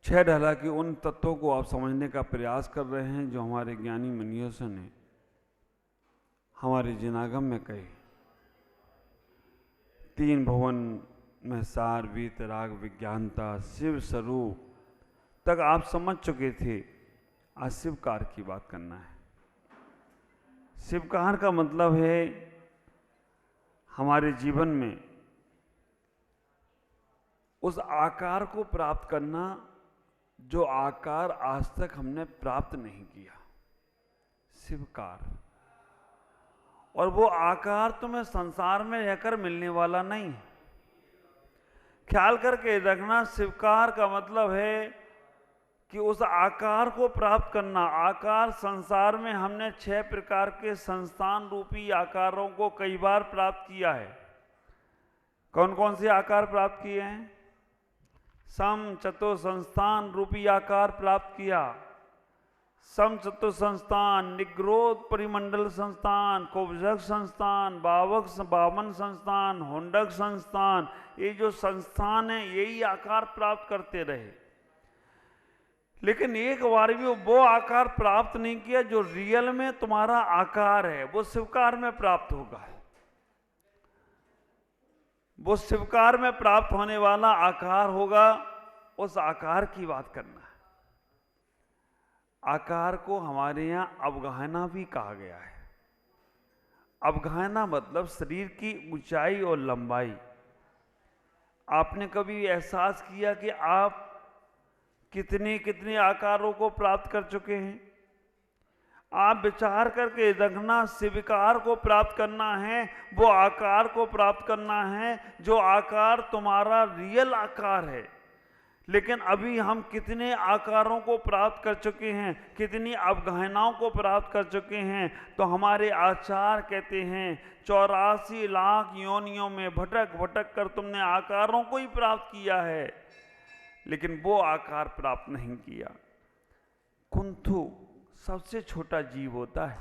छह ढाला के उन तत्वों को आप समझने का प्रयास कर रहे हैं जो हमारे ज्ञानी मनीषियों ने हमारे जिनागम में कहे। तीन भुवन में सार वीत राग विज्ञानता शिव स्वरूप तक आप समझ चुके थे। आज शिवकार की बात करना है। शिवकार का मतलब है हमारे जीवन में उस आकार को प्राप्त करना जो आकार आज तक हमने प्राप्त नहीं किया, शिवकार। और वो आकार तुम्हें संसार में रहकर मिलने वाला नहीं। ख्याल करके रखना, शिवकार का मतलब है कि उस आकार को प्राप्त करना। आकार संसार में हमने 6 प्रकार के संस्थान रूपी आकारों को कई बार प्राप्त किया है। कौन कौन से आकार प्राप्त किए हैं? सम चतुर संस्थान रूपी आकार प्राप्त किया। सम चतुर संस्थान, निग्रोध परिमंडल संस्थान, कुब्जक संस्थान, बावन संस्थान, हुंडक संस्थान, ये जो संस्थान है यही आकार प्राप्त करते रहे। लेकिन एक बार भी वो आकार प्राप्त नहीं किया जो रियल में तुम्हारा आकार है। वो शिवकार में प्राप्त होगा। वो शिवकार में प्राप्त होने वाला आकार होगा। उस आकार की बात करना है। आकार को हमारे यहां अवगाहना भी कहा गया है। अवगाहना मतलब शरीर की ऊंचाई और लंबाई। आपने कभी एहसास किया कि आप कितने कितने आकारों को प्राप्त कर चुके हैं? आप विचार करके रखना, शिवकार को प्राप्त करना है, वो आकार को प्राप्त करना है जो आकार तुम्हारा रियल आकार है। लेकिन अभी हम कितने आकारों को प्राप्त कर चुके हैं, कितनी अवगाहनाओं को प्राप्त कर चुके हैं। तो हमारे आचार्य कहते हैं 84 लाख योनियों में भटक भटक कर तुमने आकारों को ही प्राप्त किया है, लेकिन वो आकार प्राप्त नहीं किया। कुंथु सबसे छोटा जीव होता है।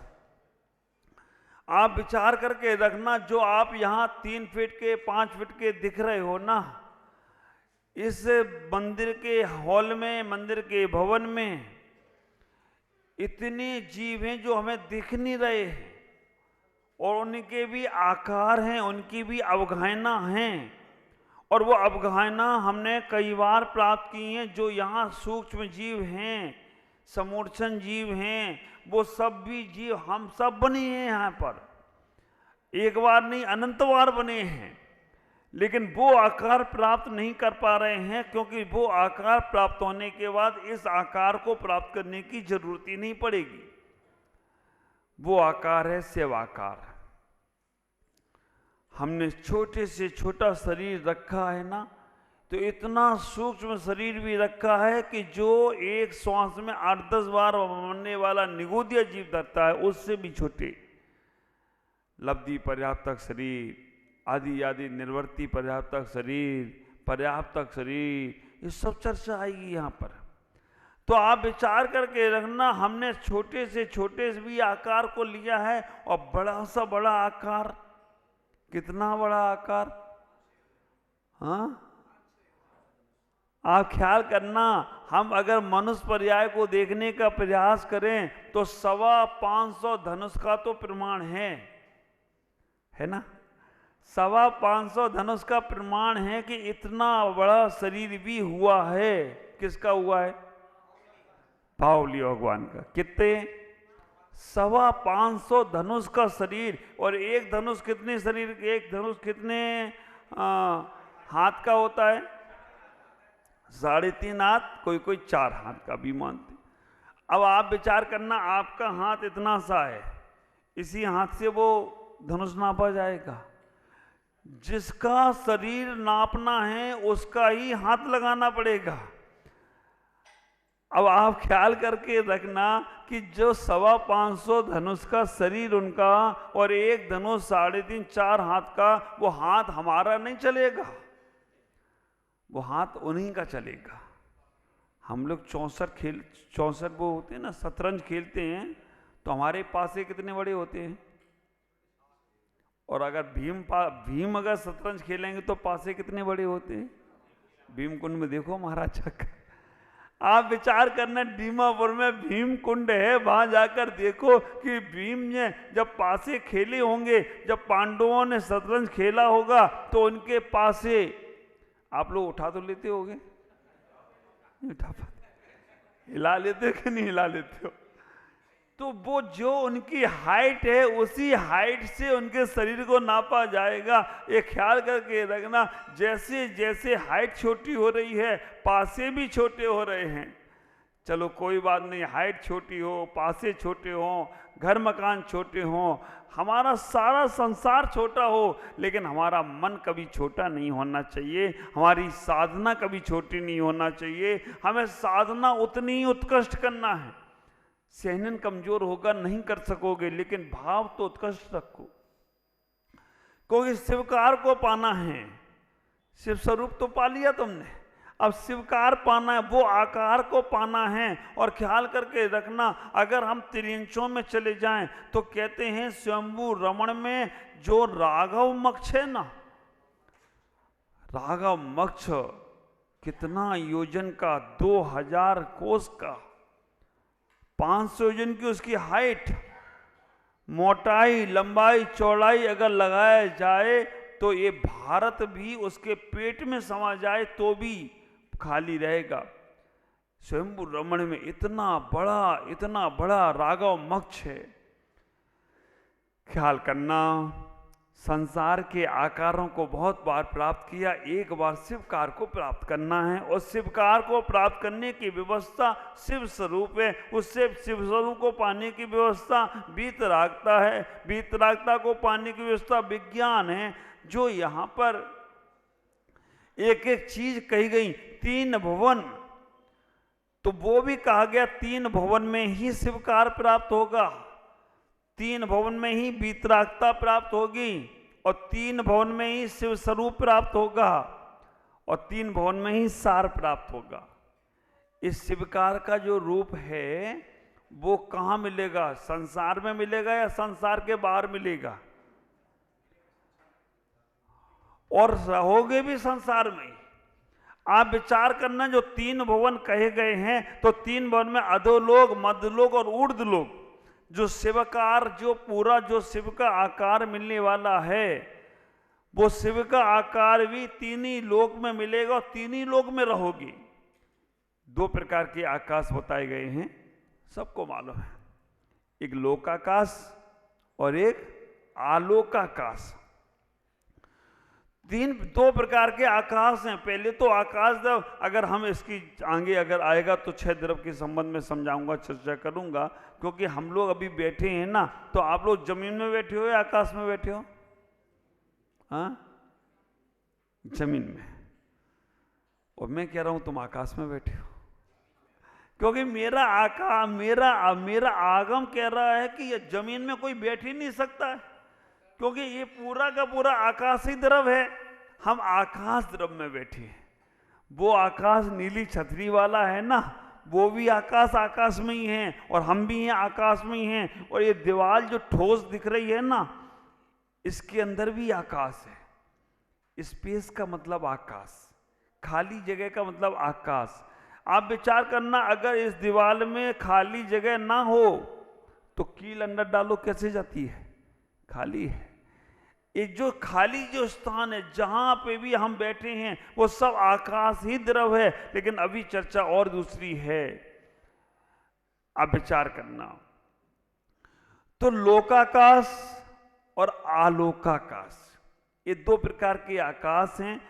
आप विचार करके रखना, जो आप यहां 3 फीट के 5 फीट के दिख रहे हो ना, इस मंदिर के हॉल में, मंदिर के भवन में इतने जीव हैं जो हमें दिख नहीं रहे हैं, और उनके भी आकार हैं, उनकी भी अवगाहना हैं। और वो अवगाहना हमने कई बार प्राप्त की हैं। जो यहाँ सूक्ष्म जीव हैं, समूर्छन जीव हैं, वो सब भी जीव हम सब बने हैं यहाँ पर। एक बार नहीं, अनंत बार बने हैं, लेकिन वो आकार प्राप्त नहीं कर पा रहे हैं, क्योंकि वो आकार प्राप्त होने के बाद इस आकार को प्राप्त करने की जरूरत ही नहीं पड़ेगी। वो आकार है शिवाकार। हमने छोटे से छोटा शरीर रखा है ना, तो इतना सूक्ष्म शरीर भी रखा है कि जो एक श्वास में 8-10 बार मरने वाला निगोदिया जीव धरता है, उससे भी छोटे। लब्धि पर्याप्तक शरीर, आदि आदि निर्वर्ती पर्याप्तक शरीर, पर्याप्तक शरीर, ये सब चर्चा आएगी यहाँ पर। तो आप विचार करके रखना, हमने छोटे से भी आकार को लिया है, और बड़ा सा बड़ा आकार, कितना बड़ा आकार। हाँ, आप ख्याल करना, हम अगर मनुष्य पर्याय को देखने का प्रयास करें तो 525 धनुष का तो प्रमाण है ना। 525 धनुष का प्रमाण है कि इतना बड़ा शरीर भी हुआ है। किसका हुआ है? बाहुबली भगवान का। कितने? 525 धनुष का शरीर। और एक धनुष कितने शरीर, एक धनुष कितने हाथ का होता है? 3.5 हाथ, कोई कोई 4 हाथ का भी मानते। अब आप विचार करना, आपका हाथ इतना सा है, इसी हाथ से वो धनुष नापा जाएगा? जिसका शरीर नापना है उसका ही हाथ लगाना पड़ेगा। अब आप ख्याल करके रखना कि जो 525 धनुष का शरीर उनका, और एक धनुष 3.5-4 हाथ का, वो हाथ हमारा नहीं चलेगा, वो हाथ उन्हीं का चलेगा। हम लोग 64 वो होते हैं ना, शतरंज खेलते हैं, तो हमारे पासे कितने बड़े होते हैं? और अगर भीम अगर शतरंज खेलेंगे तो पासे कितने बड़े होते हैं? भीम कुंड में देखो महाराज चक्र। आप विचार करना, दीमापुर में भीम कुंड है, वहां जाकर देखो कि भीम ने जब पासे खेले होंगे, जब पांडवों ने शतरंज खेला होगा, तो उनके पासे आप लोग उठा तो लेते होगे, नहीं उठा पाते, हिला लेते हो कि नहीं हिला लेते हो? तो वो जो उनकी हाइट है, उसी हाइट से उनके शरीर को नापा जाएगा। ये ख्याल करके रखना, जैसे जैसे हाइट छोटी हो रही है, पासे भी छोटे हो रहे हैं। चलो कोई बात नहीं, हाइट छोटी हो, पासे छोटे हो, घर मकान छोटे हो, हमारा सारा संसार छोटा हो, लेकिन हमारा मन कभी छोटा नहीं होना चाहिए, हमारी साधना कभी छोटी नहीं होना चाहिए। हमें साधना उतनी ही उत्कृष्ट करना है। सहनन कमजोर होगा, नहीं कर सकोगे, लेकिन भाव तो उत्कृष्ट रखो, क्योंकि शिवकार को पाना है। शिव स्वरूप तो पा लिया तुमने, अब शिवकार पाना है, वो आकार को पाना है। और ख्याल करके रखना, अगर हम त्रियंशों में चले जाएं तो कहते हैं स्वयंभू रमण में जो राघव मक्ष है ना, राघव मक्ष कितना योजन का, 2000 कोस का, 500 योजन की उसकी हाइट, मोटाई, लंबाई, चौड़ाई अगर लगाया जाए तो ये भारत भी उसके पेट में समा जाए तो भी खाली रहेगा। स्वयंभू रमण में इतना बड़ा राघव मक्ष है। ख्याल करना, संसार के आकारों को बहुत बार प्राप्त किया, एक बार शिवकार को प्राप्त करना है। और शिवकार को प्राप्त करने की व्यवस्था शिव स्वरूप है, उससे शिव स्वरूप को पाने की व्यवस्था वीतरागता है, वीतरागता को पाने की व्यवस्था विज्ञान है। जो यहाँ पर एक एक चीज कही गई, 3 भुवन, तो वो भी कहा गया 3 भुवन में ही शिवकार प्राप्त होगा, 3 भवन में ही वीतरागता प्राप्त होगी, और 3 भवन में ही शिव स्वरूप प्राप्त होगा, और 3 भवन में ही सार प्राप्त होगा। इस शिवकार का जो रूप है वो कहाँ मिलेगा? संसार में मिलेगा या संसार के बाहर मिलेगा? और रहोगे भी संसार में। आप विचार करना, जो 3 भवन कहे गए हैं, तो 3 भवन में अधोलोक, मध्यलोक और ऊर्ध्वलोक, जो शिवकार, जो पूरा जो शिव का आकार मिलने वाला है, वो शिव का आकार भी 3 ही लोक में मिलेगा और 3 ही लोक में रहोगी। 2 प्रकार के आकाश बताए गए हैं, सबको मालूम है, एक लोकाकाश और एक आलोकाकाश। 2 प्रकार के आकाश हैं। पहले तो आकाश द्रव, अगर हम इसकी आगे अगर आएगा तो 6 द्रव के संबंध में समझाऊंगा, चर्चा करूंगा, क्योंकि हम लोग अभी बैठे हैं ना, तो आप लोग जमीन में बैठे हो या आकाश में बैठे हो? हाँ, जमीन में। और मैं कह रहा हूं तुम आकाश में बैठे हो, क्योंकि मेरा आगम कह रहा है कि ये जमीन में कोई बैठ ही नहीं सकता है, क्योंकि ये पूरा का पूरा आकाशी द्रव है। हम आकाश द्रव में बैठे हैं। वो आकाश नीली छतरी वाला है ना, वो भी आकाश में ही है, और हम भी हैं आकाश में ही हैं। और ये दीवार जो ठोस दिख रही है ना, इसके अंदर भी आकाश है। स्पेस का मतलब आकाश, खाली जगह का मतलब आकाश। आप विचार करना, अगर इस दीवार में खाली जगह ना हो तो कील अंदर डालो कैसे जाती है? खाली है। ये जो खाली जो स्थान है जहां पे भी हम बैठे हैं, वो सब आकाश ही द्रव है। लेकिन अभी चर्चा और दूसरी है, आप विचार करना। तो लोकाकाश और आलोकाकाश, ये 2 प्रकार के आकाश हैं,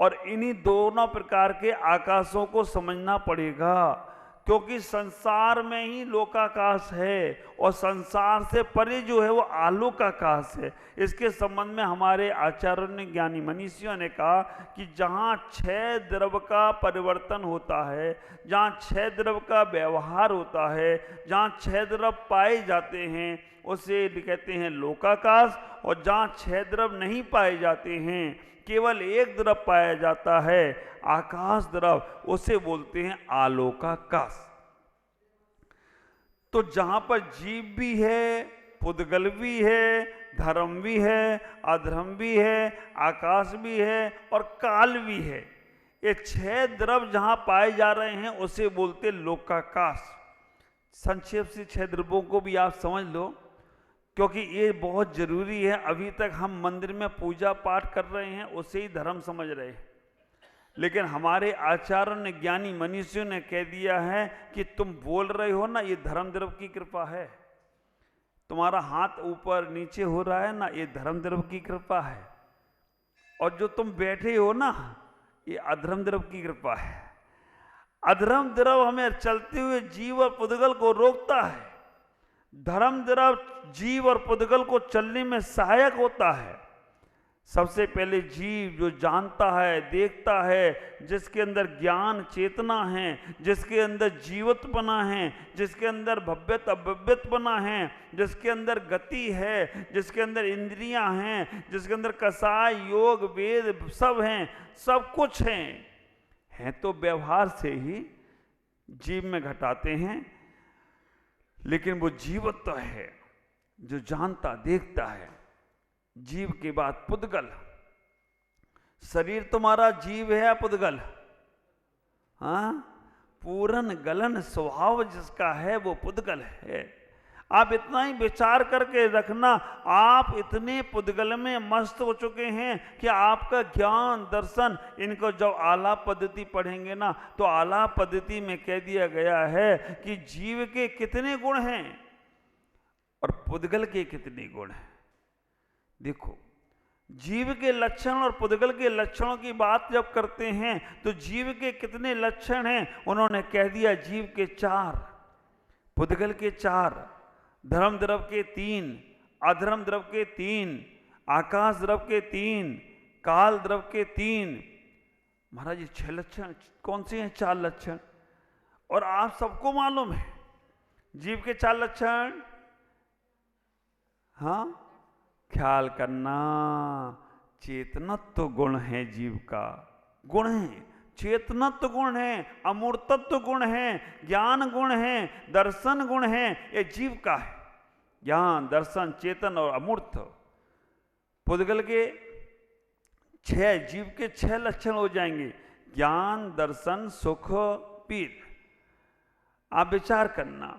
और इन्हीं दोनों प्रकार के आकाशों को समझना पड़ेगा, क्योंकि संसार में ही लोकाकाश है और संसार से परे जो है वो आलोकाकाश है। इसके संबंध में हमारे आचार्यों ने, ज्ञानी मनीषियों ने कहा कि जहाँ 6 द्रव का परिवर्तन होता है, जहाँ 6 द्रव का व्यवहार होता है, जहाँ 6 द्रव पाए जाते हैं, उसे कहते हैं लोकाकाश। और जहाँ 6 द्रव नहीं पाए जाते हैं, केवल 1 द्रव पाया जाता है, आकाश द्रव, उसे बोलते हैं आलोकाकाश। तो जहां पर जीव भी है, पुद्गल भी है, धर्म भी है, अधर्म भी है, आकाश भी है और काल भी है, ये 6 द्रव जहां पाए जा रहे हैं उसे बोलते लोकाकाश। संक्षेप से 6 द्रव्यों को भी आप समझ लो, क्योंकि ये बहुत जरूरी है। अभी तक हम मंदिर में पूजा पाठ कर रहे हैं, उसे ही धर्म समझ रहे हैं, लेकिन हमारे आचार्यों ने, ज्ञानी मनीषियों ने कह दिया है कि तुम बोल रहे हो ना, ये धर्म द्रव की कृपा है। तुम्हारा हाथ ऊपर नीचे हो रहा है ना, ये धर्म द्रव की कृपा है। और जो तुम बैठे हो ना, ये अधर्म द्रव की कृपा है। अधर्म द्रव हमें चलते हुए जीव और पुद्गल को रोकता है, धर्म द्रव जीव और पुद्गल को चलने में सहायक होता है। सबसे पहले जीव जो जानता है, देखता है, जिसके अंदर ज्ञान चेतना है, जिसके अंदर जीवत बना है, जिसके अंदर भव्यत अभव्यत बना है, जिसके अंदर गति है, जिसके अंदर इंद्रियां हैं, जिसके अंदर कसाय योग वेद सब हैं, सब कुछ हैं तो व्यवहार से ही जीव में घटाते हैं। लेकिन वो जीवत्व तो है जो जानता देखता है। जीव के बाद पुद्गल। शरीर तुम्हारा जीव है या पुद्गल? हाँ, पूरन गलन स्वभाव जिसका है वो पुद्गल है। आप इतना ही विचार करके रखना, आप इतने पुद्गल में मस्त हो चुके हैं कि आपका ज्ञान दर्शन, इनको जब आलाप पद्धति पढ़ेंगे ना, तो आलाप पद्धति में कह दिया गया है कि जीव के कितने गुण हैं और पुद्गल के कितने गुण हैं। देखो, जीव के लक्षण और पुद्गल के लक्षणों की बात जब करते हैं तो जीव के कितने लक्षण हैं उन्होंने कह दिया। जीव के 4, पुद्गल के 4, धर्म द्रव के 3, अधर्म द्रव के 3, आकाश द्रव के 3, काल द्रव के 3। महाराज, ये 6 लक्षण कौन से हैं? 4 लक्षण। और आप सबको मालूम है जीव के 4 लक्षण। हाँ, ख्याल करना, चेतनत्व गुण है, जीव का गुण है, चेतनत्व गुण है, अमूर्तत्व गुण है, ज्ञान गुण है, दर्शन गुण है, ये जीव का है। ज्ञान दर्शन चेतन और अमूर्त। पुद्गल के 6, जीव के 6 लक्षण हो जाएंगे, ज्ञान दर्शन सुख पीर। आप विचार करना।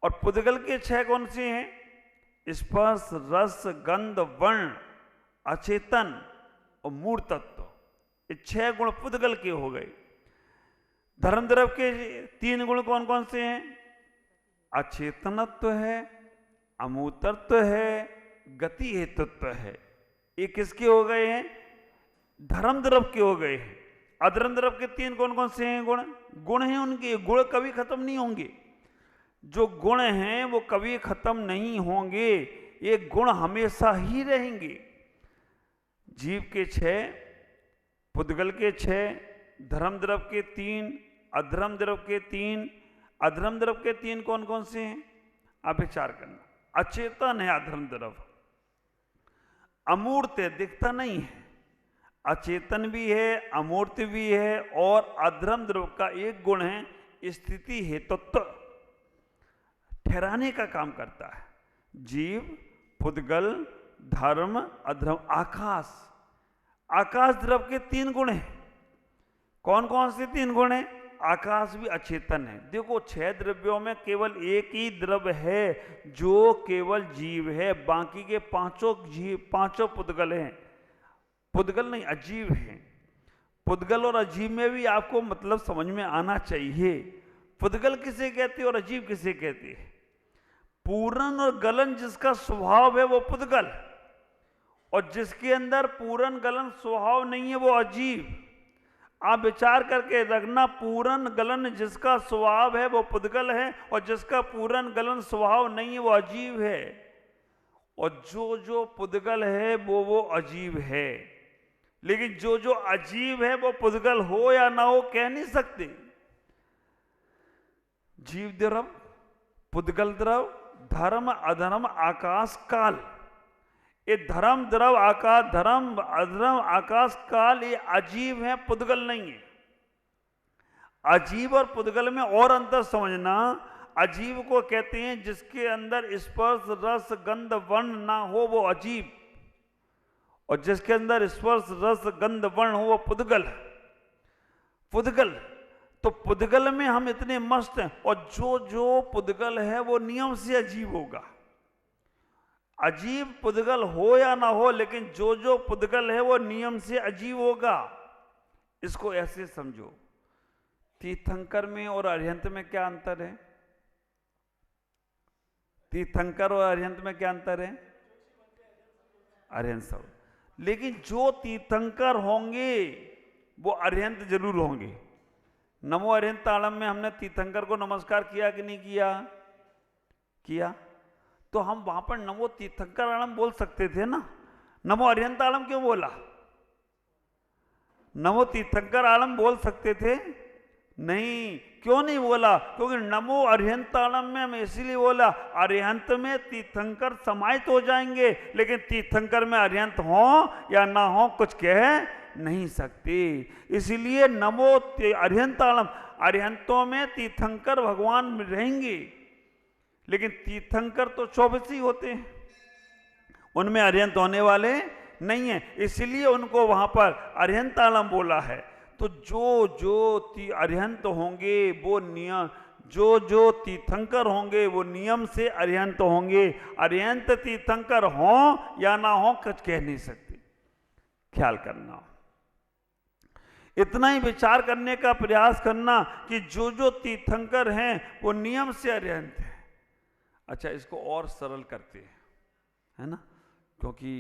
और पुद्गल के 6 कौन से हैं? स्पर्श रस गंध वर्ण अचेतन और मूर्तत्व। ये 6 गुण पुद्गल के हो गए। धर्म द्रव के 3 गुण कौन कौन से हैं? अचेतनत्व है, अमूर्तत्व है, गति हेतुत्व है। ये किसके हो गए हैं? धर्म द्रव के हो गए हैं। अधर्म द्रव के 3 कौन कौन से हैं? गुण हैं उनके। गुण कभी खत्म नहीं होंगे। जो गुण हैं वो कभी खत्म नहीं होंगे, ये गुण हमेशा ही रहेंगे। जीव के 6, पुद्गल के 6, धर्म द्रव के 3, अधर्म द्रव के 3। अधर्म द्रव के 3 कौन कौन से हैं? आप विचार करना। अचेतन है अधर्म द्रव, अमूर्त है, दिखता नहीं है। अचेतन भी है, अमूर्त भी है। और अधर्म द्रव का एक गुण है स्थिति हेतुत्व, ठहराने का काम करता है। जीव, पुद्गल, धर्म, अधर्म, आकाश। आकाश द्रव के 3 गुण हैं। कौन कौन से 3 गुण हैं? आकाश भी अचेतन है। देखो, 6 द्रव्यों में केवल एक ही द्रव है जो केवल जीव है, बाकी के 5 जीव, 5 पुद्गल हैं। पुद्गल नहीं, अजीव हैं। पुद्गल और अजीव में भी आपको मतलब समझ में आना चाहिए। पुद्गल किसे कहते हैं और अजीव किसे कहते हैं? पूरन और गलन जिसका स्वभाव है वो पुद्गल, और जिसके अंदर पूरन गलन स्वभाव नहीं है वो अजीव। आप विचार करके रखना, पूरन गलन जिसका स्वभाव है वो पुद्गल है, और जिसका पूरन गलन स्वभाव नहीं है वो अजीव है। और जो जो पुद्गल है वो अजीव है। लेकिन जो जो अजीव है वो पुद्गल हो या ना हो कह नहीं सकते। जीव द्रव, पुद्गल द्रव, धर्म अधर्म आकाश काल। ये धर्म द्रव आकाश, धर्म अधर्म आकाश काल, ये अजीव है, पुद्गल नहीं है। अजीव और पुद्गल में और अंतर समझना। अजीव को कहते हैं जिसके अंदर स्पर्श रस गंध वर्ण ना हो वो अजीव, और जिसके अंदर स्पर्श रस गंध वर्ण हो वो पुद्गल। पुद्गल, तो पुद्गल में हम इतने मस्त हैं, और जो जो पुद्गल है वो नियम से अजीब होगा। अजीब पुद्गल हो या ना हो, लेकिन जो जो पुद्गल है वो नियम से अजीब होगा। इसको ऐसे समझो, तीर्थंकर में और अरिहंत में क्या अंतर है? तीर्थंकर और अरिहंत में क्या अंतर है? अरिहंत सब, लेकिन जो तीर्थंकर होंगे वो अरिहंत जरूर होंगे। नमो अरिहंत ताड़म में हमने तीर्थंकर को नमस्कार किया कि नहीं किया? किया। तो हम वहां पर नमो तीर्थंकर आलम बोल सकते थे ना, नमो अरिहंत आलम क्यों बोला? नमो तीर्थंकर आलम बोल सकते थे? नहीं। क्यों नहीं बोला? क्योंकि नमो अरिहंत आलम में हम इसीलिए बोला, अरिहंत में तीर्थंकर समाहित हो जाएंगे, लेकिन तीर्थंकर में अरिहंत हो या ना हो कुछ कह नहीं सकते। इसलिए नमो अरिहंत आलम, अरिहंतों में तीर्थंकर भगवान रहेंगे, लेकिन तीर्थंकर तो 24 ही होते हैं, उनमें अरिहंत होने वाले नहीं है, इसलिए उनको वहां पर अरिहंत आलम बोला है। तो जो जो अरिहंत होंगे वो नियम, जो जो तीर्थंकर होंगे वो नियम से अरिहंत होंगे। अरिहंत तीर्थंकर हो या ना हो कुछ कह नहीं सकते। ख्याल करना, इतना ही विचार करने का प्रयास करना कि जो जो तीर्थंकर हैं वो नियम से अरिहंत है। अच्छा, इसको और सरल करते हैं, है ना, क्योंकि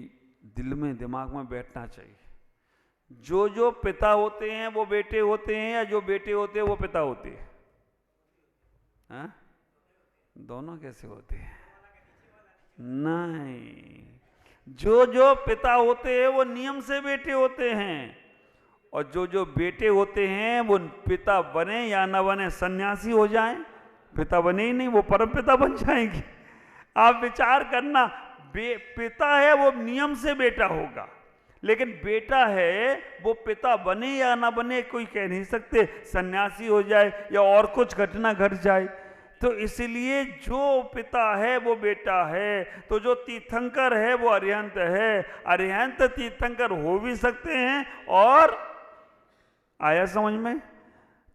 दिल में दिमाग में बैठना चाहिए। जो जो पिता होते हैं वो बेटे होते हैं, या जो बेटे होते हैं वो पिता होते हैं? हाँ? दोनों कैसे होते हैं? नहीं, जो जो पिता होते हैं वो नियम से बेटे होते हैं, और जो जो बेटे होते हैं वो पिता बने या ना बने, सन्यासी हो जाएं, पिता बने ही नहीं, वो परम पिता बन जाएंगे। आप विचार करना, पिता है वो नियम से बेटा होगा, लेकिन बेटा है वो पिता बने या ना बने कोई कह नहीं सकते, सन्यासी हो जाए या और कुछ घटना घट जाए। तो इसलिए जो पिता है वो बेटा है, तो जो तीर्थंकर है वो अरिहंत है। अरिहंत तीर्थंकर हो भी सकते हैं, और आया समझ में?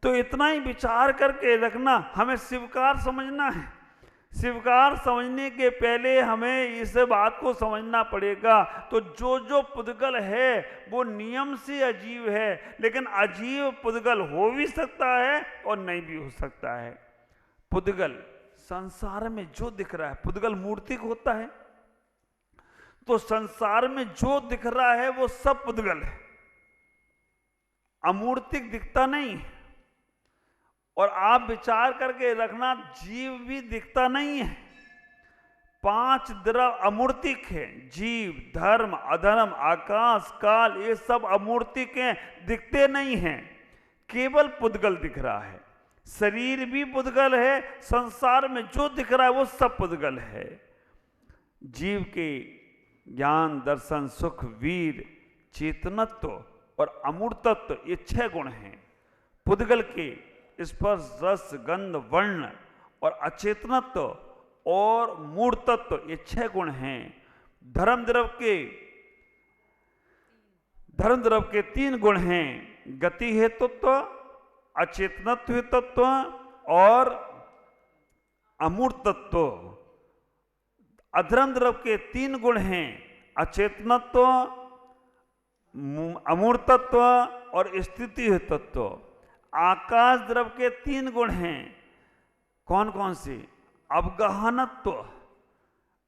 तो इतना ही विचार करके रखना, हमें स्वीकार समझना है। स्वीकार समझने के पहले हमें इस बात को समझना पड़ेगा। तो जो जो पुद्गल है वो नियम से अजीब है, लेकिन अजीब पुद्गल हो भी सकता है और नहीं भी हो सकता है। पुद्गल संसार में जो दिख रहा है, पुद्गल मूर्तिक होता है, तो संसार में जो दिख रहा है वो सब पुद्गल है, अमूर्तिक दिखता नहीं। और आप विचार करके रखना, जीव भी दिखता नहीं है। 5 द्रव अमूर्तिक है, जीव, धर्म, अधर्म, आकाश, काल, ये सब अमूर्तिक हैं, दिखते नहीं हैं, केवल पुद्गल दिख रहा है। शरीर भी पुद्गल है, संसार में जो दिख रहा है वो सब पुद्गल है। जीव के ज्ञान, दर्शन, सुख, वीर, चेतनत्व और अमूर्तत्व, ये 6 गुण हैं। पुद्गल के स्पर्श, रस, गंध, वर्ण और अचेतनत्व और मूर्तत्व, ये 6 गुण हैं। धर्म द्रव के 3 गुण हैं, गति हेतुत्व, अचेतनत्व हेतुत्व और अमूर्तत्व। अधर्म द्रव के 3 गुण हैं, अचेतनत्व, अमूर्तत्व और स्थिति हेतुत्व। आकाश द्रव के 3 गुण हैं, कौन कौन से? अवगाहनत्व।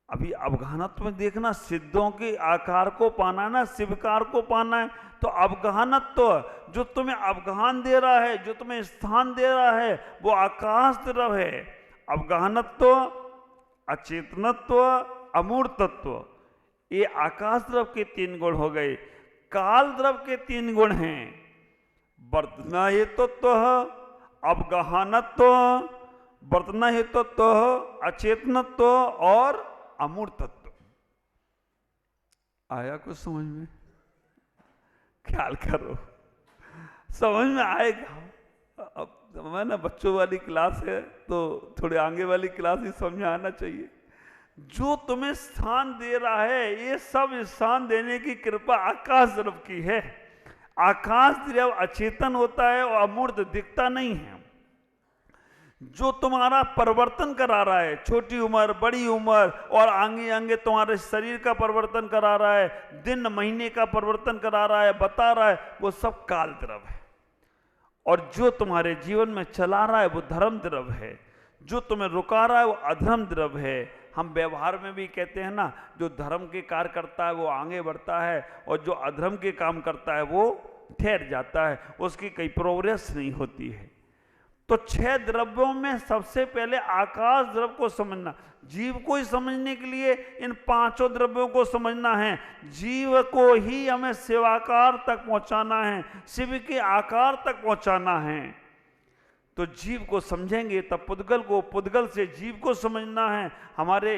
अभी अवगाहनत्व में देखना, सिद्धों के आकार को पाना है ना, शिवकार को पाना है। तो अवगाहनत्व, जो तुम्हें अवगाहन दे रहा है, जो तुम्हें स्थान दे रहा है, वो आकाश द्रव है। अवगाहनत्व, अचेतनत्व, अमूर्तत्व, ये आकाश द्रव के 3 गुण हो गए। काल द्रव के 3 गुण हैं, वर्तना हेतुत्व, अवगाहनत्व, वर्तना हेतुत्व, अचेतनत्व और अमूर्तत्व। आया कुछ समझ में? ख्याल करो, समझ में आएगा। अब मैं ना, बच्चों वाली क्लास है तो थोड़े आगे वाली क्लास ही समझ में आना चाहिए। जो तुम्हें स्थान दे रहा है, ये सब स्थान देने की कृपा आकाश द्रव की है। आकाश द्रव्य अचेतन होता है और अमूर्त दिखता नहीं है। जो तुम्हारा परिवर्तन करा रहा है, छोटी उम्र, बड़ी उम्र और आगे आगे तुम्हारे शरीर का परिवर्तन करा रहा है, दिन महीने का परिवर्तन करा रहा है, बता रहा है, वो सब काल द्रव्य है। और जो तुम्हारे जीवन में चला रहा है वो धर्म द्रव्य है। जो तुम्हें रुका रहा है वो अधर्म द्रव्य है। हम व्यवहार में भी कहते हैं ना, जो धर्म के कार्य करता है वो आगे बढ़ता है और जो अधर्म के काम करता है वो ठहर जाता है, उसकी कोई प्रोग्रेस नहीं होती है। तो 6 द्रव्यों में सबसे पहले आकाश द्रव्य को समझना। जीव को ही समझने के लिए इन 5 द्रव्यों को समझना है। जीव को ही हमें शिवाकार तक पहुंचाना है, शिव के आकार तक पहुंचाना है। तो जीव को समझेंगे तब पुद्गल को, पुद्गल से जीव को समझना है। हमारे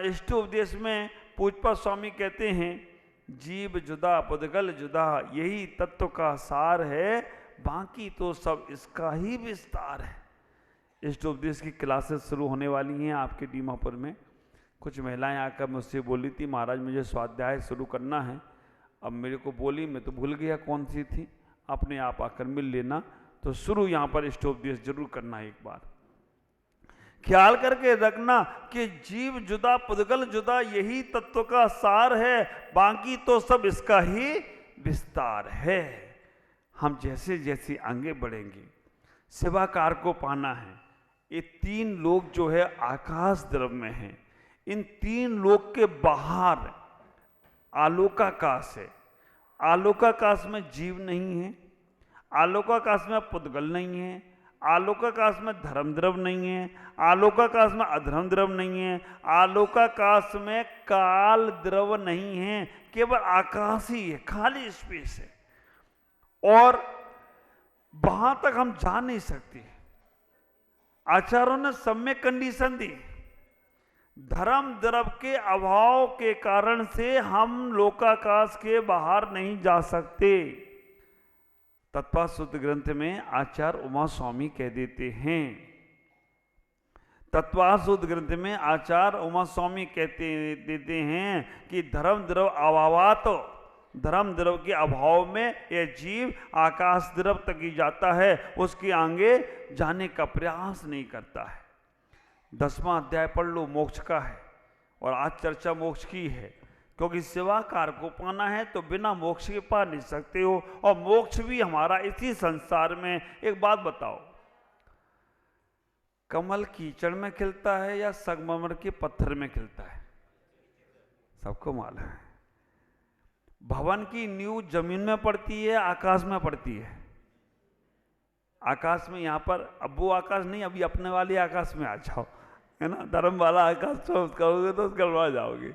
इष्ट उपदेश में पूजपा स्वामी कहते हैं, जीव जुदा पुद्गल जुदा, यही तत्व का सार है, बाकी तो सब इसका ही विस्तार है। इष्ट उपदेश की क्लासेस शुरू होने वाली हैं आपके डीमापुर में। कुछ महिलाएं आकर मुझसे बोली थी, महाराज मुझे स्वाध्याय शुरू करना है। अब मेरे को बोली, मैं तो भूल गया कौन सी थी, अपने आप आकर मिल लेना। तो शुरू यहाँ पर इष्ट उपदेश जरूर करना है। एक बार ख्याल करके रखना कि जीव जुदा पुद्गल जुदा, यही तत्व का सार है, बाकी तो सब इसका ही विस्तार है। हम जैसे जैसे आगे बढ़ेंगे, शिवाकार को पाना है। ये 3 लोक जो है आकाश द्रव्य में है। इन 3 लोक के बाहर आलोकाकाश है। आलोकाकाश में जीव नहीं है, आलोकाकाश में पुद्गल नहीं है, आलोकाकाश में धर्म द्रव्य नहीं है, आलोकाकाश में अधर्म द्रव्य नहीं है, आलोकाकाश में काल द्रव्य नहीं है, केवल आकाश ही है, खाली स्पेस है। और वहां तक हम जा नहीं सकते। आचार्यों ने सम्यक कंडीशन दी। धर्म द्रव्य के अभाव के कारण से हम लोकाकाश के बाहर नहीं जा सकते। तत्वासुद्ध ग्रंथ में आचार्य उमा स्वामी कह देते हैं, तत्वासुद्ध ग्रंथ में आचार्य उमा स्वामी कहते देते हैं कि धर्म द्रव्य अभावात, धर्म द्रव्य के अभाव में यह जीव आकाश द्रव्य तक ही जाता है, उसके आगे जाने का प्रयास नहीं करता है। 10वां अध्याय पढ़ लो, मोक्ष का है। और आज चर्चा मोक्ष की है, क्योंकि शिवाकार को पाना है तो बिना मोक्ष के पा नहीं सकते हो। और मोक्ष भी हमारा इसी संसार में। एक बात बताओ, कमल कीचड़ में खिलता है या संगमरमर के पत्थर में खिलता है? सबको मालूम है। भवन की नींव जमीन में पड़ती है, आकाश में पड़ती है? आकाश में। यहाँ पर अब वो आकाश नहीं, अभी अपने वाले आकाश में आ जाओ, है ना। धर्म वाला आकाश चूज करोगे तो गड़बड़ा जाओगे।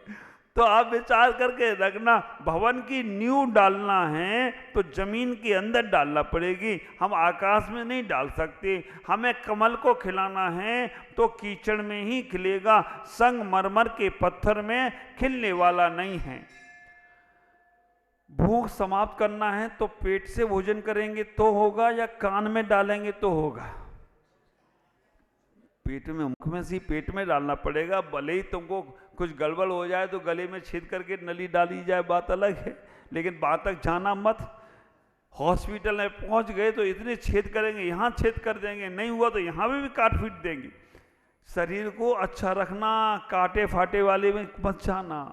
तो आप विचार करके रखना, भवन की नींव डालना है तो जमीन के अंदर डालना पड़ेगी, हम आकाश में नहीं डाल सकते। हमें कमल को खिलाना है तो कीचड़ में ही खिलेगा, संगमरमर के पत्थर में खिलने वाला नहीं है। भूख समाप्त करना है तो पेट से भोजन करेंगे तो होगा या कान में डालेंगे तो होगा? पेट में, मुख में से पेट में डालना पड़ेगा। भले ही तुमको कुछ गड़बड़ हो जाए तो गले में छेद करके नली डाली जाए, बात अलग है, लेकिन वहां तक जाना मत। हॉस्पिटल में पहुंच गए तो इतने छेद करेंगे, यहाँ छेद कर देंगे, नहीं हुआ तो यहाँ भी काट पीट देंगे। शरीर को अच्छा रखना, काटे फाटे वाले में मत जाना।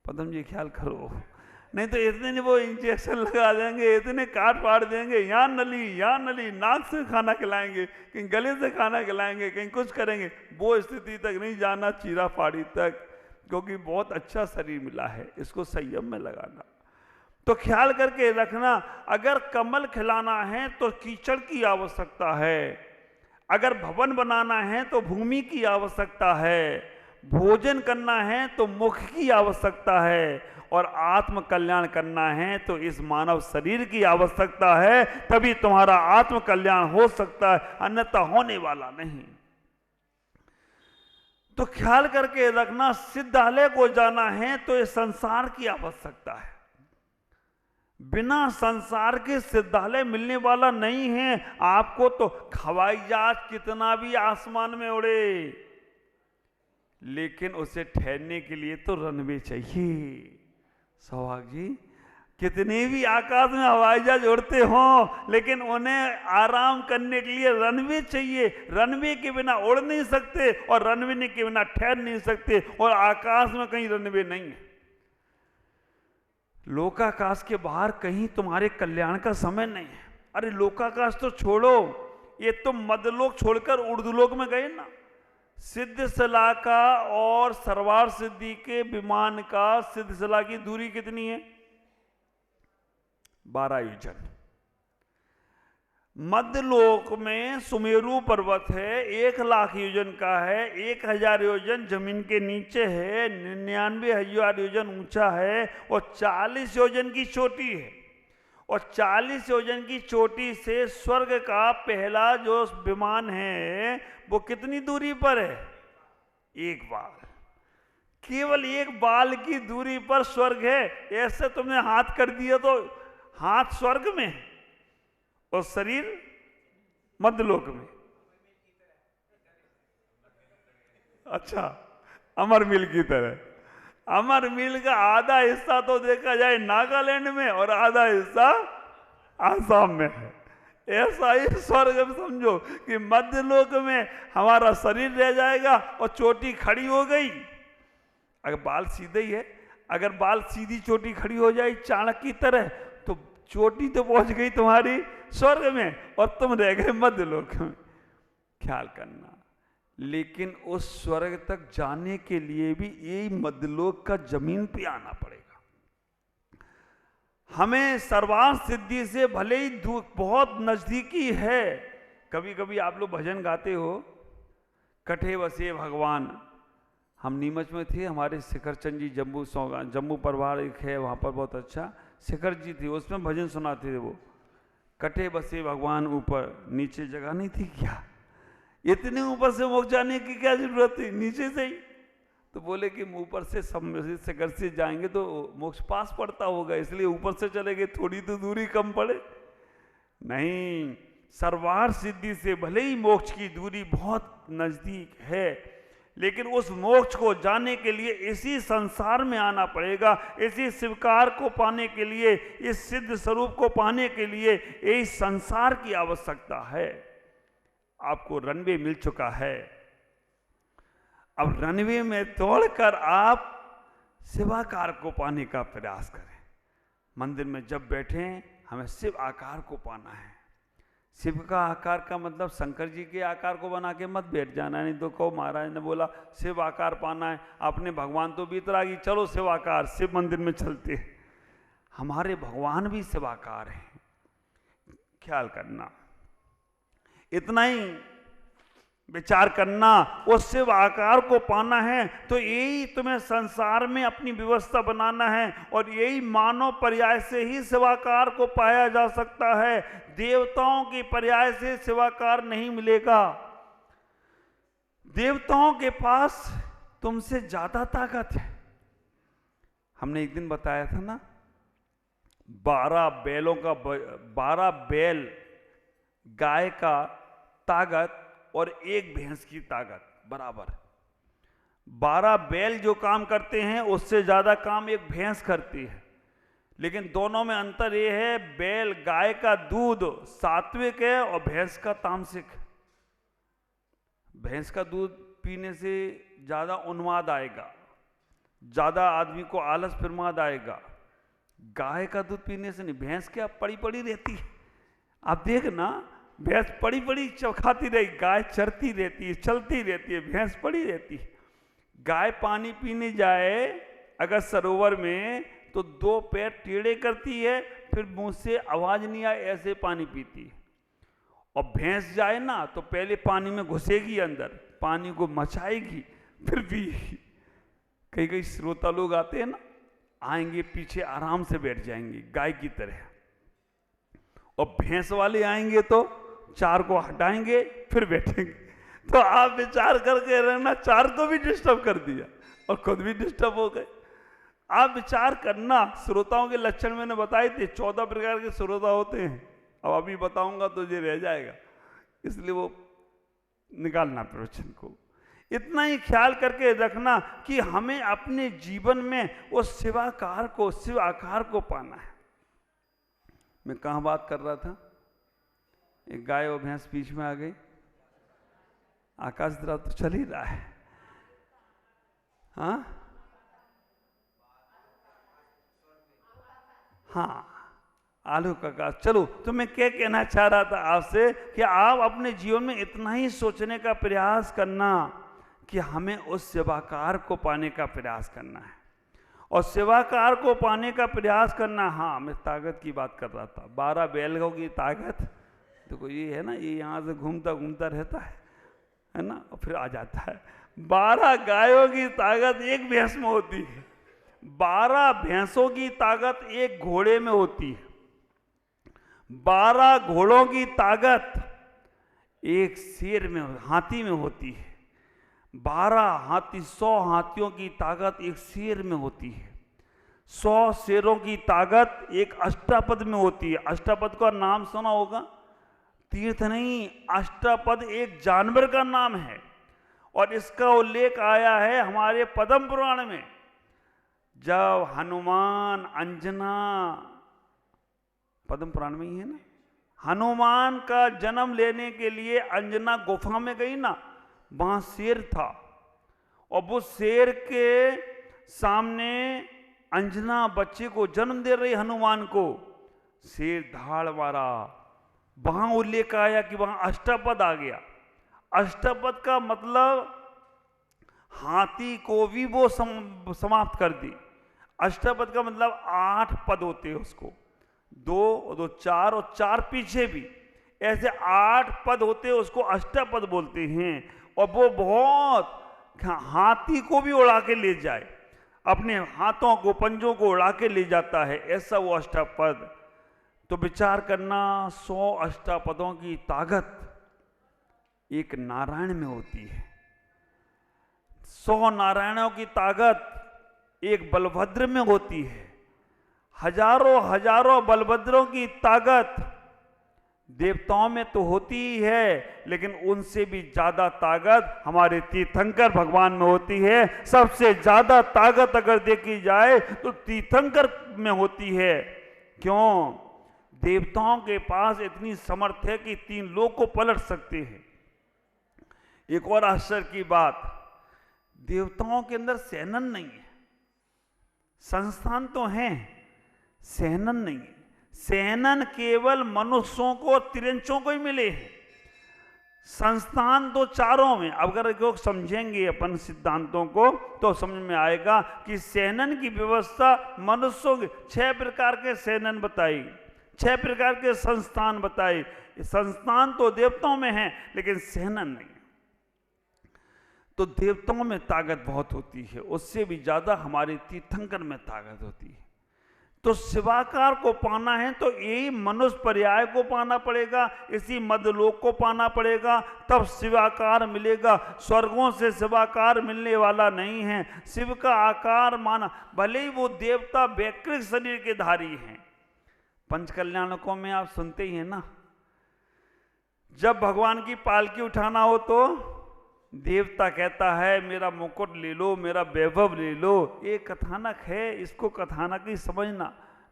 पदम जी ख्याल करो, नहीं तो इतने वो इंजेक्शन लगा देंगे, इतने काट पाट देंगे, यहाँ नली, नाक से खाना खिलाएंगे, कहीं गले से खाना खिलाएंगे, कहीं कुछ करेंगे। वो स्थिति तक नहीं जाना, चीरा फाड़ी तक, क्योंकि बहुत अच्छा शरीर मिला है, इसको संयम में लगाना। तो ख्याल करके रखना, अगर कमल खिलाना है तो कीचड़ की आवश्यकता है, अगर भवन बनाना है तो भूमि की आवश्यकता है, भोजन करना है तो मुख की आवश्यकता है, और आत्म कल्याण करना है तो इस मानव शरीर की आवश्यकता है। तभी तुम्हारा आत्म कल्याण हो सकता है, अन्यथा होने वाला नहीं। तो ख्याल करके रखना, सिद्धालय को जाना है तो इस संसार की आवश्यकता है। बिना संसार के सिद्धालय मिलने वाला नहीं है। आपको तो हवाई जहाज कितना भी आसमान में उड़े, लेकिन उसे ठहरने के लिए तो रनवे चाहिए। सौभाग्य जी कितने भी आकाश में हवाई जहाज उड़ते हों, लेकिन उन्हें आराम करने के लिए रनवे चाहिए। रनवे के बिना उड़ नहीं सकते और रनवे के बिना ठहर नहीं सकते, और आकाश में कहीं रनवे नहीं है। लोकाकाश के बाहर कहीं तुम्हारे कल्याण का समय नहीं है। अरे लोकाकाश तो छोड़ो, ये तुम मध्यलोक छोड़कर ऊर्ध्वलोक में गए ना। सिद्धशिला का और सर्वार सिद्धि के विमान का सिद्धशिला की दूरी कितनी है? 12 योजन। मध्यलोक में सुमेरु पर्वत है, 1,00,000 योजन का है, 1,000 योजन जमीन के नीचे है, 99,000 योजन ऊंचा है, और 40 योजन की चोटी है। और 40 योजन की चोटी से स्वर्ग का पहला जो विमान है वो कितनी दूरी पर है? 1 बाल। केवल 1 बाल की दूरी पर स्वर्ग है। ऐसे तुमने हाथ कर दिया तो हाथ स्वर्ग में और शरीर मध्यलोक में। अच्छा, अमर मिल की तरह। अमर मिल का आधा हिस्सा तो देखा जाए नागालैंड में और आधा हिस्सा आसाम में है। ऐसा ही स्वर्ग में समझो कि मध्यलोक में हमारा शरीर रह जाएगा और चोटी खड़ी हो गई। अगर बाल सीधे ही है, अगर बाल सीधी चोटी खड़ी हो जाए चाणक्य की तरह, तो चोटी तो पहुंच गई तुम्हारी स्वर्ग में और तुम रह गए मध्यलोक में। ख्याल करना। लेकिन उस स्वर्ग तक जाने के लिए भी यही मध्यलोक का जमीन पे आना पड़ेगा। हमें सर्वार्थ सिद्धि से भले ही बहुत नजदीकी है। कभी कभी आप लोग भजन गाते हो, कठे बसे भगवान। हम नीमच में थे, हमारे शिखर चंद जी जम्मू परिवार एक है वहाँ पर, बहुत अच्छा शिखर जी थे, उसमें भजन सुनाते थे वो, कटे बसे भगवान ऊपर, नीचे जगह नहीं थी क्या? इतने ऊपर से मोक्ष जाने की क्या जरूरत थी, नीचे से ही। तो बोले कि ऊपर से शिखर से जाएंगे तो मोक्ष पास पड़ता होगा, इसलिए ऊपर से चले गए, थोड़ी तो दूरी कम पड़े। नहीं, सर्वार्थ सिद्धि से भले ही मोक्ष की दूरी बहुत नजदीक है, लेकिन उस मोक्ष को जाने के लिए इसी संसार में आना पड़ेगा। इसी शिवकार को पाने के लिए, इस सिद्ध स्वरूप को पाने के लिए इस संसार की आवश्यकता है। आपको रनवे मिल चुका है, अब रनवे में तोड़कर आप शिवाकार को पाने का प्रयास करें। मंदिर में जब बैठे हमें शिव आकार को पाना है। शिव का आकार का मतलब शंकर जी के आकार को बना के मत बैठ जाना, नहीं तो कहो महाराज ने बोला शिव आकार पाना है, आपने भगवान तो बीतरागी, चलो शिव आकार, शिव मंदिर में चलते हैं। हमारे भगवान भी शिव आकार हैं, ख्याल करना। इतना ही विचार करना, उस शिव आकार को पाना है तो यही तुम्हें संसार में अपनी व्यवस्था बनाना है, और यही मानव पर्याय से ही शिवाकार को पाया जा सकता है। देवताओं की पर्याय से शिवाकार नहीं मिलेगा। देवताओं के पास तुमसे ज्यादा ताकत है। हमने एक दिन बताया था ना, 12 बैल गाय का ताकत और 1 भैंस की ताकत बराबर। 12 बैल जो काम करते हैं उससे ज्यादा काम 1 भैंस करती है, लेकिन दोनों में अंतर यह है, बैल गाय का दूध सात्विक है और भैंस का तामसिक है। भैंस का दूध पीने से ज्यादा उन्माद आएगा, ज्यादा आदमी को आलस फिरमाद आएगा। गाय का दूध पीने से नहीं। भैंस क्या पड़ी पड़ी रहती है, आप देखना, भैंस पड़ी पड़ी चौखाती रही, गाय चरती रहती है, चलती रहती है, भैंस पड़ी रहती है। गाय पानी पीने जाए अगर सरोवर में तो 2 पैर टेढ़े करती है, फिर मुंह से आवाज नहीं आए ऐसे पानी पीती है। और भैंस जाए ना तो पहले पानी में घुसेगी अंदर, पानी को मचाएगी, फिर पिएगी। कई कई श्रोता लोग आते हैं ना, आएंगे पीछे आराम से बैठ जाएंगे गाय की तरह, और भैंस वाले आएंगे तो 4 को हटाएंगे फिर बैठेंगे। तो आप विचार करके रहना, 4 को भी डिस्टर्ब कर दिया और खुद भी डिस्टर्ब हो गए। आप विचार करना, श्रोताओं के लक्षण मैंने बताए थे, 14 प्रकार के श्रोता होते हैं। अब अभी बताऊंगा तो ये रह जाएगा, इसलिए वो निकालना प्रवचन को। इतना ही ख्याल करके रखना कि हमें अपने जीवन में उस शिवाकार को, शिव आकार को पाना है। मैं कहाँ बात कर रहा था? एक गाय और भैंस बीच में आ गई। आकाश तरफ तो चल ही रहा है। हाँ हाँ, आलू का आकाश। चलो, तो मैं क्या कहना चाह रहा था आपसे कि आप अपने जीवन में इतना ही सोचने का प्रयास करना कि हमें उस सेवाकार को पाने का प्रयास करना है। और सेवाकार को पाने का प्रयास करना। हाँ, मैं ताकत की बात कर रहा था। 12 बैलों की ताकत, देखो ये है ना, ये यहाँ से घूमता घूमता रहता है ना, और फिर आ जाता है। 12 गायों की ताकत एक भैंस में होती है। 12 भैंसों की ताकत एक घोड़े में होती है। 12 घोड़ों की ताकत एक शेर में, हाथी में होती है। 12 हाथी, 100 हाथियों की ताकत एक शेर में होती है। 100 शेरों की ताकत एक अष्टापद में होती है। अष्टापद का नाम सुना होगा? तीर्थ नहीं, अष्टापद एक जानवर का नाम है और इसका उल्लेख आया है हमारे पद्म पुराण में। जब हनुमान अंजना, पद्म पुराण में ही है ना, हनुमान का जन्म लेने के लिए अंजना गुफा में गई ना, वहां शेर था और वो शेर के सामने अंजना बच्चे को जन्म दे रही हनुमान को, शेर धाड़ मारा। वहां उल्लेख आया कि वहां अष्टापद आ गया। अष्टापद का मतलब हाथी को भी वो समाप्त कर दी। अष्टापद का मतलब 8 पद होते हैं उसको, 2 2 4 और 4 पीछे भी, ऐसे 8 पद होते हैं, उसको अष्टापद बोलते हैं। और वो बहुत हाथी को भी उड़ा के ले जाए, अपने हाथों को, पंजों को उड़ा के ले जाता है, ऐसा वो अष्टापद। तो विचार करना, 100 अष्टापदों की ताकत एक नारायण में होती है। 100 नारायणों की ताकत एक बलभद्र में होती है। हजारों हजारों बलभद्रों की ताकत देवताओं में तो होती ही है, लेकिन उनसे भी ज्यादा ताकत हमारे तीर्थंकर भगवान में होती है। सबसे ज्यादा ताकत अगर देखी जाए तो तीर्थंकर में होती है। क्यों? देवताओं के पास इतनी समर्थ है कि 3 लोग को पलट सकते हैं। एक और आश्चर्य की बात, देवताओं के अंदर सेनन नहीं है। संस्थान तो हैं, सेनन नहीं है। सेनन केवल मनुष्यों को, तिरंचों को ही मिले हैं। संस्थान तो चारों में। अब अगर लोग समझेंगे अपन सिद्धांतों को तो समझ में आएगा कि सेनन की व्यवस्था मनुष्यों के 6 प्रकार के सेनन बताई, 6 प्रकार के संस्थान बताए। संस्थान तो देवताओं में है लेकिन सेनन नहीं। तो देवताओं में ताकत बहुत होती है, उससे भी ज्यादा हमारे तीर्थंकर में ताकत होती है। तो शिवाकार को पाना है तो यही मनुष्य पर्याय को पाना पड़ेगा, इसी मध्यलोक को पाना पड़ेगा, तब शिवाकार मिलेगा। स्वर्गों से शिवाकार मिलने वाला नहीं है। शिव का आकार माना, भले ही वो देवता वैकृत शरीर के धारी हैं। पंचकल्याणकों में आप सुनते ही हैं ना, जब भगवान की पालकी उठाना हो तो देवता कहता है मेरा मुकुट ले लो, मेरा वैभव ले लो। ये कथानक है, इसको कथानक ही समझना,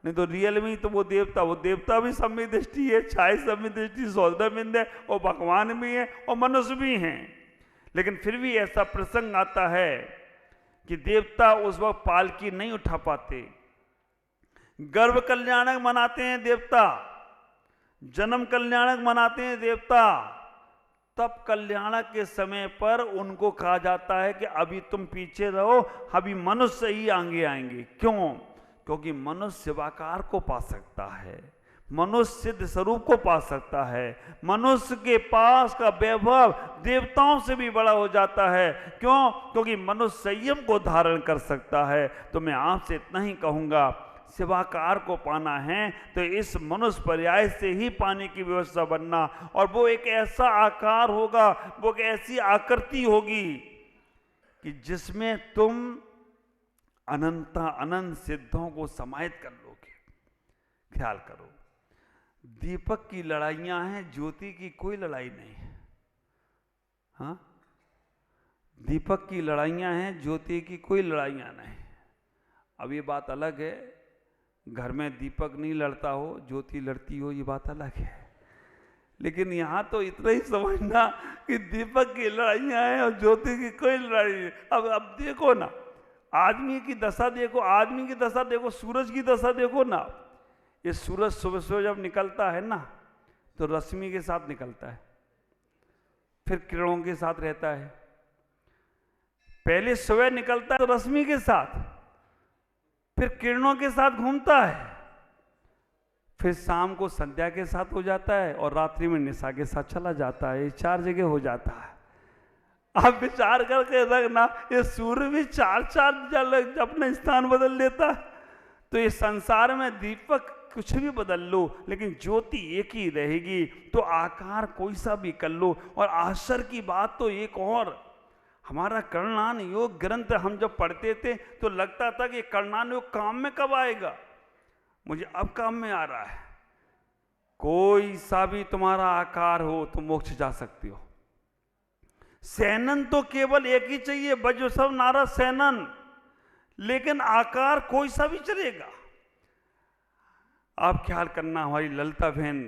नहीं तो रियल में तो वो देवता भी सम्यक दृष्टि है, छाई सम्यक दृष्टि, सौदबिंद है, और भगवान भी है और मनुष्य भी हैं। लेकिन फिर भी ऐसा प्रसंग आता है कि देवता उस वक्त पालकी नहीं उठा पाते। गर्भ कल्याणक मनाते हैं देवता, जन्म कल्याणक मनाते हैं देवता। तब कल्याणक के समय पर उनको कहा जाता है कि अभी तुम पीछे रहो, अभी मनुष्य ही आगे आएंगे। क्यों? क्योंकि मनुष्य शिवाकार को पा सकता है, मनुष्य सिद्ध स्वरूप को पा सकता है, मनुष्य के पास का वैभव देवताओं से भी बड़ा हो जाता है। क्यों? क्योंकि मनुष्य संयम को धारण कर सकता है। तो मैं आपसे इतना ही कहूंगा, शिवाकार को पाना है तो इस मनुष्य पर्याय से ही पाने की व्यवस्था बनना। और वो एक ऐसा आकार होगा, वो एक ऐसी आकृति होगी कि जिसमें तुम अनंत सिद्धों को समाहित कर लोगे। ख्याल करो, दीपक की लड़ाइयां हैं, ज्योति की कोई लड़ाई नहीं है। हाँ, दीपक की लड़ाइयां हैं, ज्योति की कोई लड़ाइयां नहीं। अब ये बात अलग है घर में दीपक नहीं लड़ता हो, ज्योति लड़ती हो, ये बात अलग है। लेकिन यहाँ तो इतना ही समझना कि दीपक की लड़ाइयाँ हैं और ज्योति की कोई लड़ाई नहीं। अब देखो ना, आदमी की दशा देखो, आदमी की दशा देखो, सूरज की दशा देखो ना। ये सूरज सुबह सुबह जब निकलता है ना, तो रश्मि के साथ निकलता है, फिर किरणों के साथ रहता है। पहले सुबह निकलता है तो रश्मि के साथ, फिर किरणों के साथ घूमता है, फिर शाम को संध्या के साथ हो जाता है और रात्रि में निशा के साथ चला जाता है। ये 4 जगह हो जाता है। आप विचार करके रखना, ये सूर्य भी 4 अपना स्थान बदल लेता है। तो ये संसार में दीपक कुछ भी बदल लो, लेकिन ज्योति एक ही रहेगी। तो आकार कोई सा भी कर लो। और आश्चर्य की बात तो एक और, हमारा कर्णान योग ग्रंथ हम जब पढ़ते थे तो लगता था कि कर्णान योग काम में कब आएगा। मुझे अब काम में आ रहा है। कोई सा भी तुम्हारा आकार हो तो मोक्ष जा सकते हो। सैनन तो केवल एक ही चाहिए, बजो सब नारद सैनन, लेकिन आकार कोई सा भी चलेगा। आप ख्याल करना, हमारी ललिता बहन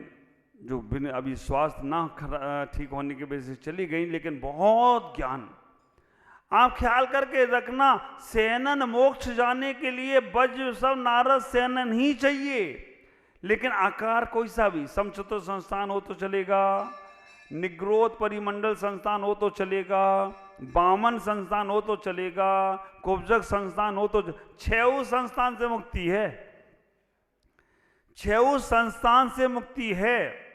जो अभी स्वास्थ्य ना ठीक होने की वजह से चली गई, लेकिन बहुत ज्ञान। आप ख्याल करके रखना, सैनन मोक्ष जाने के लिए वज्र सब नारद सैनन ही चाहिए, लेकिन आकार कोई सा भी, समचतुर संस्थान हो तो चलेगा, निग्रोध परिमंडल संस्थान हो तो चलेगा, बामन संस्थान हो तो चलेगा, कुब्जक संस्थान हो तो, 6 संस्थान से मुक्ति है। 6 संस्थान से मुक्ति है।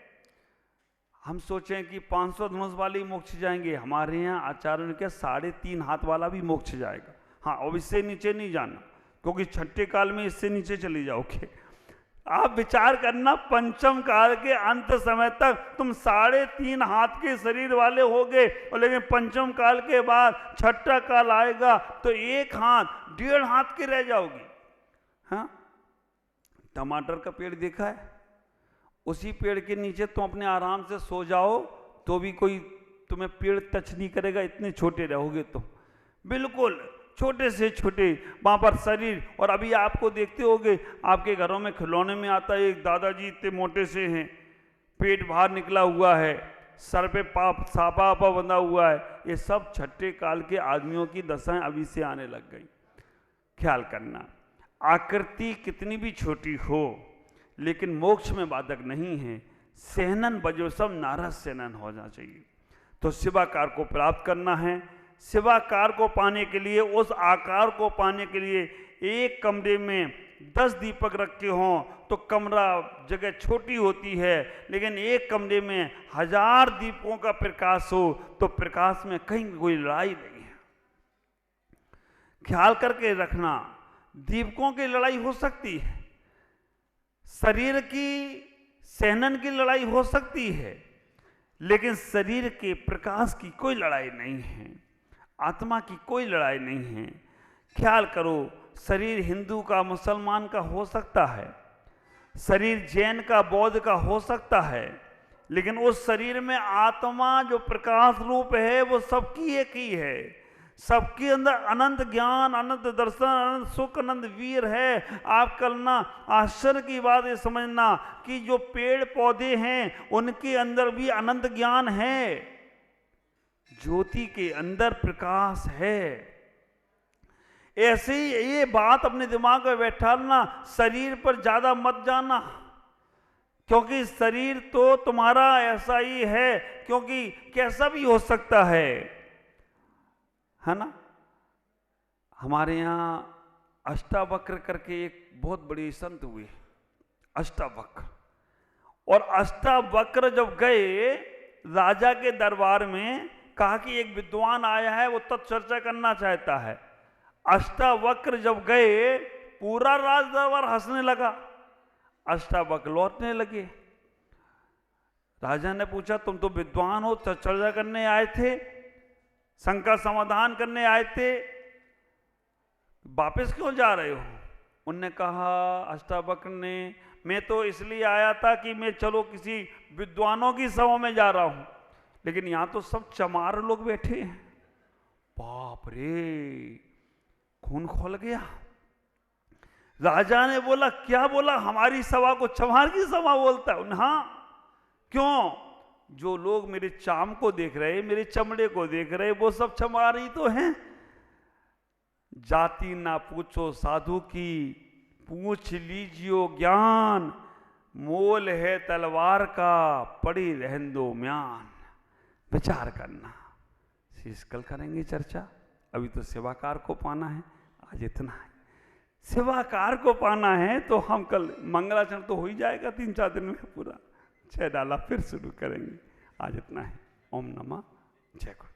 हम सोचें कि 500 धनुष वाले मोक्ष जाएंगे, हमारे यहाँ आचार्य के 3.5 हाथ वाला भी मोक्ष जाएगा। हाँ, अब इससे नीचे नहीं जाना, क्योंकि छठे काल में इससे नीचे चले जाओगे। आप विचार करना, पंचम काल के अंत समय तक तुम 3.5 हाथ के शरीर वाले होगे, और लेकिन पंचम काल के बाद छठा काल आएगा तो 1 हाथ 1.5 हाथ के रह जाओगी। हाँ, टमाटर का पेड़ देखा है, उसी पेड़ के नीचे तुम अपने आराम से सो जाओ तो भी कोई तुम्हें पेड़ टच नहीं करेगा, इतने छोटे रहोगे तुम, बिल्कुल छोटे से छोटे वहाँ पर शरीर। और अभी आपको देखते होगे, आपके घरों में खिलौने में आता है, एक दादाजी इतने मोटे से हैं, पेट बाहर निकला हुआ है, सर पे सापा बंधा हुआ है। ये सब छठे काल के आदमियों की दशाएं अभी से आने लग गई। ख्याल करना, आकृति कितनी भी छोटी हो लेकिन मोक्ष में बाधक नहीं है। सहनन बजो सब नारद सैनन होना चाहिए। तो शिवाकार को प्राप्त करना है। शिवाकार को पाने के लिए, उस आकार को पाने के लिए, एक कमरे में 10 दीपक रखे हों तो कमरा जगह छोटी होती है, लेकिन एक कमरे में 1000 दीपकों का प्रकाश हो तो प्रकाश में कहीं कोई लड़ाई नहीं है। ख्याल करके रखना, दीपकों की लड़ाई हो सकती है, शरीर की सहनन की लड़ाई हो सकती है, लेकिन शरीर के प्रकाश की कोई लड़ाई नहीं है, आत्मा की कोई लड़ाई नहीं है। ख्याल करो, शरीर हिंदू का मुसलमान का हो सकता है, शरीर जैन का बौद्ध का हो सकता है, लेकिन उस शरीर में आत्मा जो प्रकाश रूप है वो सबकी एक ही है। सबके अंदर अनंत ज्ञान, अनंत दर्शन, अनंत सुख, अनंत वीर है। आप कलना आश्चर्य की बात ये समझना कि जो पेड़ पौधे हैं उनके अंदर भी अनंत ज्ञान है, ज्योति के अंदर प्रकाश है। ऐसे ही ये बात अपने दिमाग में बैठाना, शरीर पर ज्यादा मत जाना, क्योंकि शरीर तो तुम्हारा ऐसा ही है, क्योंकि कैसा भी हो सकता है ना। हमारे यहाँ अष्टावक्र करके एक बहुत बड़ी संत हुए, अष्टावक्र। और अष्टावक्र जब गए राजा के दरबार में, कहा कि एक विद्वान आया है, वो तब चर्चा करना चाहता है। अष्टावक्र जब गए, पूरा राज दरबार हंसने लगा, अष्टावक्र लौटने लगे। राजा ने पूछा, तुम तो विद्वान हो, चर्चा करने आए थे, शंका समाधान करने आए थे, वापस क्यों जा रहे हो? उनने कहा, अष्टावक्र ने, मैं तो इसलिए आया था कि मैं चलो किसी विद्वानों की सभा में जा रहा हूं, लेकिन यहां तो सब चमार लोग बैठे हैं। बाप रे, खून खोल गया। राजा ने बोला, क्या बोला? हमारी सभा को चमार की सभा बोलता है? हाँ। क्यों? जो लोग मेरे चाम को देख रहे, मेरे चमड़े को देख रहे, वो सब चमार ही तो हैं। जाति ना पूछो साधु की, पूछ लीजियो ज्ञान, मोल है तलवार का, पड़ी रहन दो म्यान। विचार करना। शीश कल करेंगे चर्चा। अभी तो सेवाकार को पाना है, आज इतना है। सेवाकार को पाना है तो हम कल मंगलाचरण तो हो ही जाएगा 3-4 दिन में पूरा। 6 डाला फिर शुरू करेंगे। आज इतना है। ओम नमः जय गुरु।